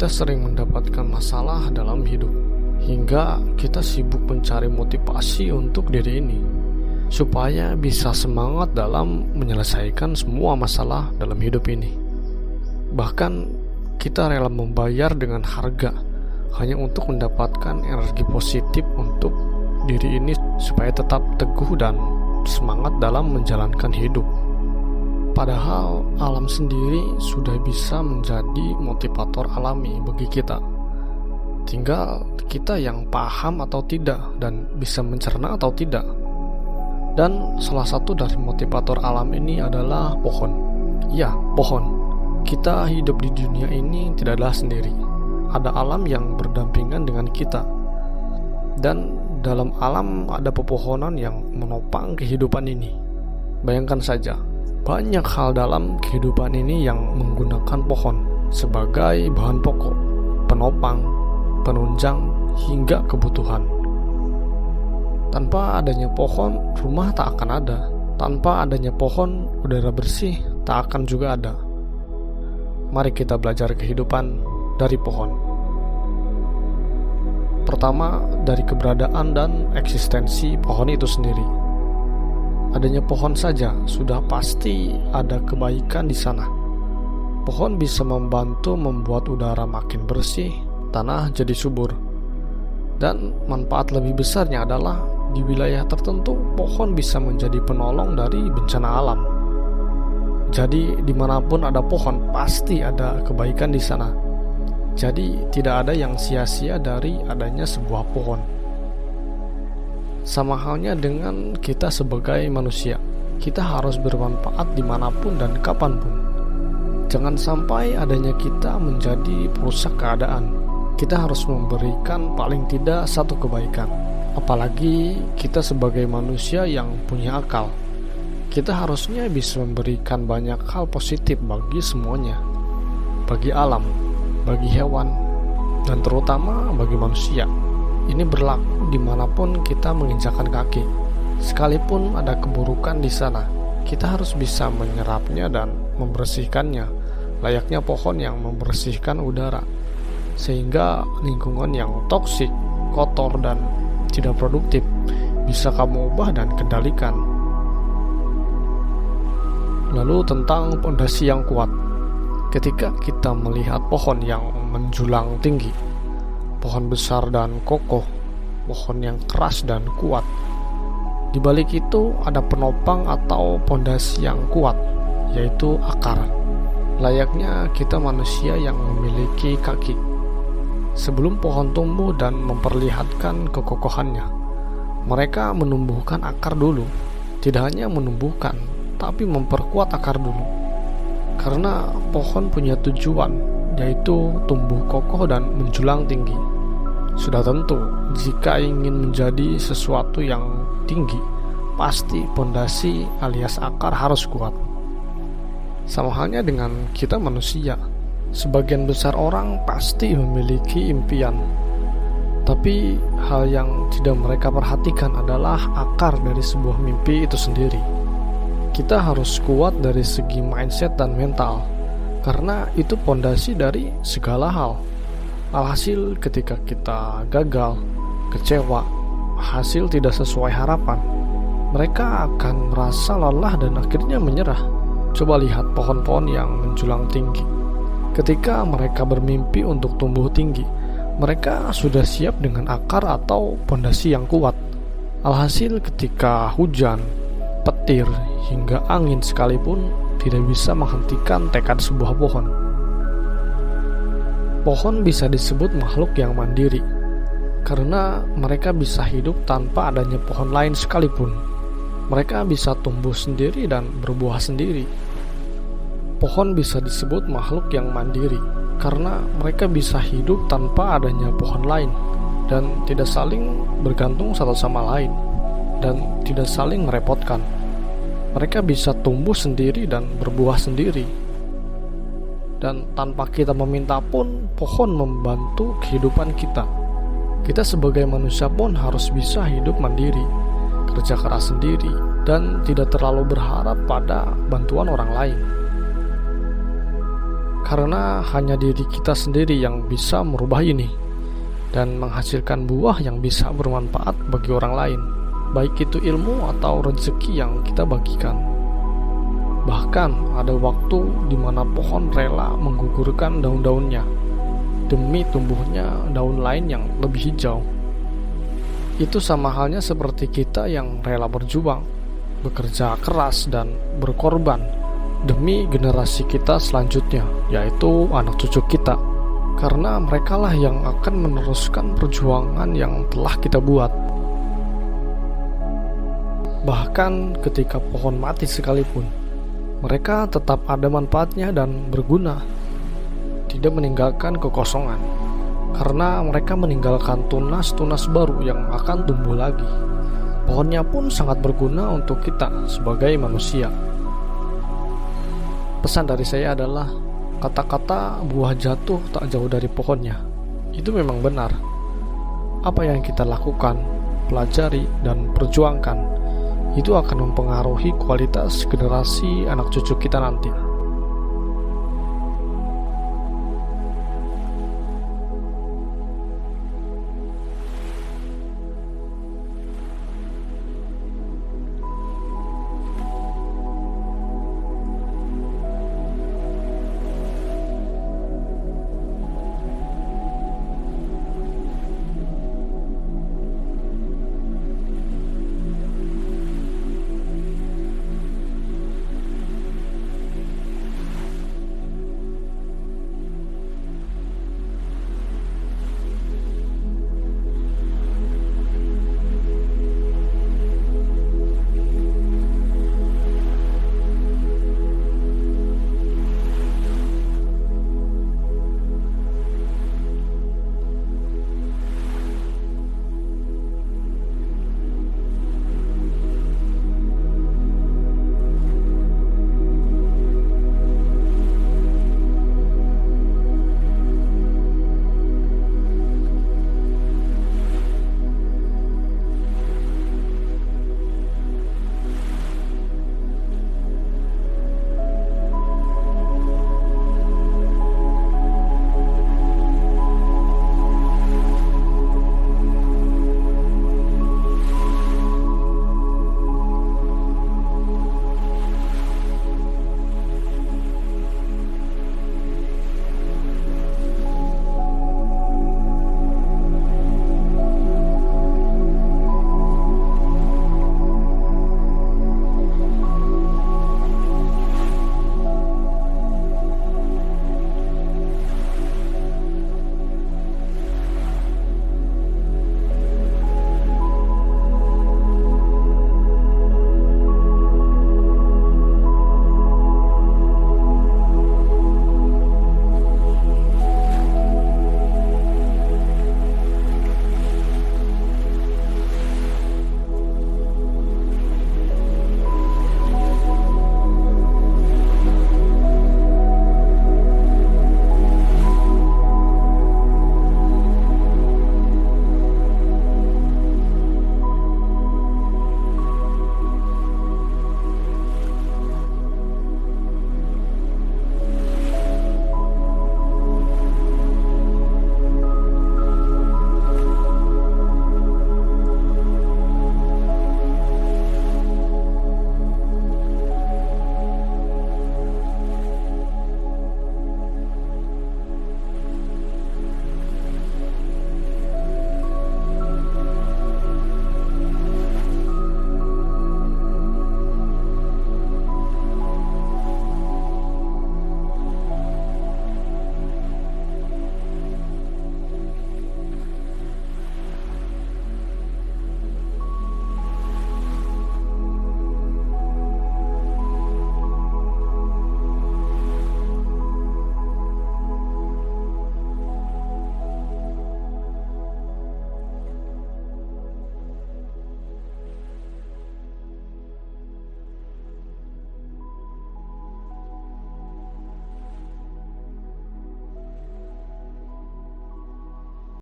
kita sering mendapatkan masalah dalam hidup, hingga kita sibuk mencari motivasi untuk diri ini, supaya bisa semangat dalam menyelesaikan semua masalah dalam hidup ini. Bahkan kita rela membayar dengan harga hanya untuk mendapatkan energi positif untuk diri ini supaya tetap teguh dan semangat dalam menjalankan hidup. Padahal alam sendiri sudah bisa menjadi motivator alami bagi kita. Tinggal kita yang paham atau tidak dan bisa mencerna atau tidak. Dan salah satu dari motivator alam ini adalah pohon. Ya, pohon. Kita hidup di dunia ini tidaklah sendiri. Ada alam yang berdampingan dengan kita. Dan dalam alam ada pepohonan yang menopang kehidupan ini. Bayangkan saja, banyak hal dalam kehidupan ini yang menggunakan pohon sebagai bahan pokok, penopang, penunjang, hingga kebutuhan. Tanpa adanya pohon, rumah tak akan ada. Tanpa adanya pohon, udara bersih tak akan juga ada. Mari kita belajar kehidupan dari pohon. Pertama, dari keberadaan dan eksistensi pohon itu sendiri. Adanya pohon saja sudah pasti ada kebaikan di sana. Pohon bisa membantu membuat udara makin bersih, tanah jadi subur. Dan manfaat lebih besarnya adalah di wilayah tertentu pohon bisa menjadi penolong dari bencana alam. Jadi dimanapun ada pohon pasti ada kebaikan di sana. Jadi tidak ada yang sia-sia dari adanya sebuah pohon. Sama halnya dengan kita sebagai manusia, kita harus bermanfaat dimanapun dan kapanpun. Jangan sampai adanya kita menjadi perusak keadaan. Kita harus memberikan paling tidak satu kebaikan. Apalagi kita sebagai manusia yang punya akal. Kita harusnya bisa memberikan banyak hal positif bagi semuanya. Bagi alam, bagi hewan, dan terutama bagi manusia. Ini berlaku dimanapun kita menginjakkan kaki. Sekalipun ada keburukan di sana, kita harus bisa menyerapnya dan membersihkannya, layaknya pohon yang membersihkan udara, sehingga lingkungan yang toksik, kotor, dan tidak produktif bisa kamu ubah dan kendalikan. Lalu tentang pondasi yang kuat. Ketika kita melihat pohon yang menjulang tinggi, pohon besar dan kokoh, pohon yang keras dan kuat, di balik itu ada penopang atau pondasi yang kuat, yaitu akar. Layaknya kita manusia yang memiliki kaki. Sebelum pohon tumbuh dan memperlihatkan kekokohannya, mereka menumbuhkan akar dulu. Tidak hanya menumbuhkan, tapi memperkuat akar dulu. Karena pohon punya tujuan, yaitu tumbuh kokoh dan menjulang tinggi. Sudah tentu, jika ingin menjadi sesuatu yang tinggi, pasti pondasi alias akar harus kuat. Sama halnya dengan kita manusia. Sebagian besar orang pasti memiliki impian. Tapi hal yang tidak mereka perhatikan adalah akar dari sebuah mimpi itu sendiri. Kita harus kuat dari segi mindset dan mental, karena itu pondasi dari segala hal. Alhasil ketika kita gagal, kecewa, hasil tidak sesuai harapan, mereka akan merasa lelah dan akhirnya menyerah. Coba lihat pohon-pohon yang menjulang tinggi. Ketika mereka bermimpi untuk tumbuh tinggi, mereka sudah siap dengan akar atau pondasi yang kuat. Alhasil ketika hujan, petir, hingga angin sekalipun tidak bisa menghentikan tekad sebuah pohon. Pohon bisa disebut makhluk yang mandiri, karena mereka bisa hidup tanpa adanya pohon lain sekalipun. Mereka bisa tumbuh sendiri dan berbuah sendiri. Pohon bisa disebut makhluk yang mandiri, karena mereka bisa hidup tanpa adanya pohon lain, dan tidak saling bergantung satu sama lain, dan tidak saling merepotkan. Mereka bisa tumbuh sendiri dan berbuah sendiri. Dan tanpa kita meminta pun, pohon membantu kehidupan kita. Kita sebagai manusia pun harus bisa hidup mandiri, kerja keras sendiri, dan tidak terlalu berharap pada bantuan orang lain. Karena hanya diri kita sendiri yang bisa merubah ini dan menghasilkan buah yang bisa bermanfaat bagi orang lain, baik itu ilmu atau rezeki yang kita bagikan. Bahkan ada waktu di mana pohon rela menggugurkan daun-daunnya demi tumbuhnya daun lain yang lebih hijau. Itu sama halnya seperti kita yang rela berjuang, bekerja keras dan berkorban demi generasi kita selanjutnya, yaitu anak cucu kita. Karena merekalah yang akan meneruskan perjuangan yang telah kita buat. Bahkan ketika pohon mati sekalipun, mereka tetap ada manfaatnya dan berguna, tidak meninggalkan kekosongan, karena mereka meninggalkan tunas-tunas baru yang akan tumbuh lagi. Pohonnya pun sangat berguna untuk kita sebagai manusia. Pesan dari saya adalah, kata-kata buah jatuh tak jauh dari pohonnya itu memang benar. Apa yang kita lakukan, pelajari, dan perjuangkan itu akan mempengaruhi kualitas generasi anak cucu kita nanti.